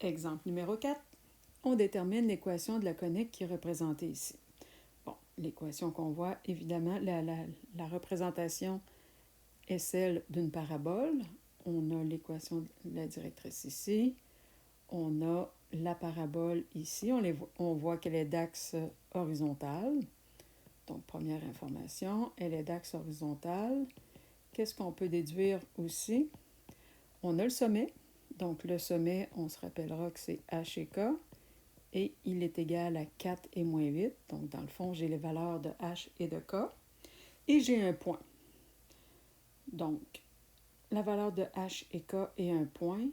Exemple numéro 4. On détermine l'équation de la conique qui est représentée ici. Bon, l'équation qu'on voit, évidemment, la représentation est celle d'une parabole. On a l'équation de la directrice ici. On a la parabole ici. On voit qu'elle est d'axe horizontal. Donc, première information, elle est d'axe horizontal. Qu'est-ce qu'on peut déduire aussi? On a le sommet. Donc, le sommet, on se rappellera que c'est h et k. Et il est égal à 4 et moins 8. Donc, dans le fond, j'ai les valeurs de h et de k. Et j'ai un point. Donc, la valeur de h et k et un point,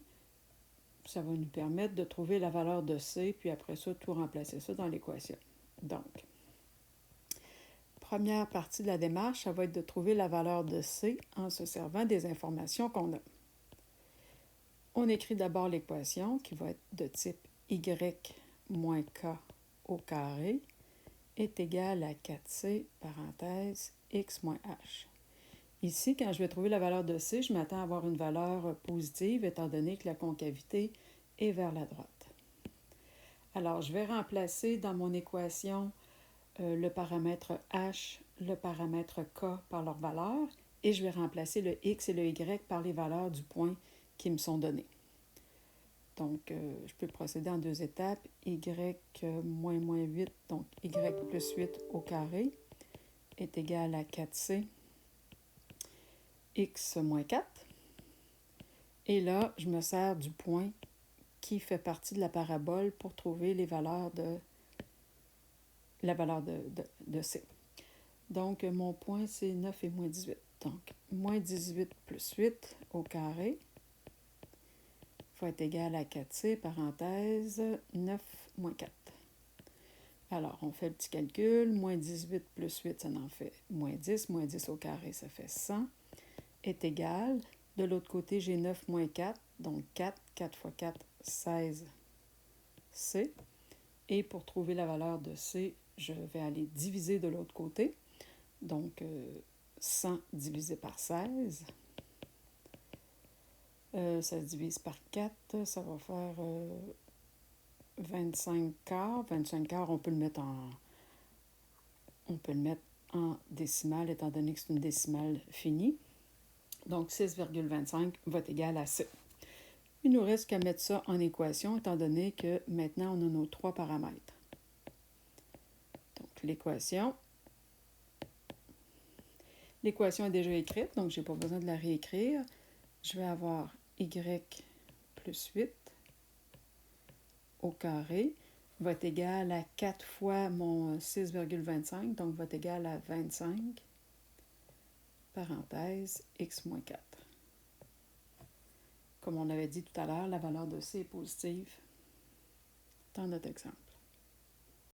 ça va nous permettre de trouver la valeur de c, puis après ça, tout remplacer ça dans l'équation. Donc, première partie de la démarche, ça va être de trouver la valeur de c en se servant des informations qu'on a. On écrit d'abord l'équation qui va être de type y moins k au carré est égal à 4c, parenthèse, x moins h. Ici, quand je vais trouver la valeur de c, je m'attends à avoir une valeur positive étant donné que la concavité est vers la droite. Alors, je vais remplacer dans mon équation le paramètre h, le paramètre k par leur valeur et je vais remplacer le x et le y par les valeurs du point qui me sont données. Donc, je peux procéder en deux étapes. Y moins 8, donc y plus 8 au carré est égal à 4c x moins 4. Et là, je me sers du point qui fait partie de la parabole pour trouver la valeur de c. Donc, mon point, c'est 9 et moins 18. Donc, moins 18 plus 8 au carré va être égal à 4c, parenthèse, 9 moins 4. Alors, on fait le petit calcul. Moins 18 plus 8, ça en fait moins 10. Moins 10 au carré, ça fait 100. Est égal. De l'autre côté, j'ai 9 moins 4. Donc, 4. 4 fois 4, 16 C. Et pour trouver la valeur de C, je vais aller diviser de l'autre côté. Donc, 100 divisé par 16. Ça se divise par 4. Ça va faire 25 quarts. 25 quarts, on peut le mettre en décimale, étant donné que c'est une décimale finie. Donc, 6,25 va être égal à C. Il nous reste qu'à mettre ça en équation, étant donné que maintenant, on a nos trois paramètres. Donc, l'équation est déjà écrite, donc je n'ai pas besoin de la réécrire. Je vais avoir y plus 8 au carré va être égal à 4 fois mon 6,25, donc va être égal à 25, parenthèse, x moins 4. Comme on avait dit tout à l'heure, la valeur de c est positive dans notre exemple.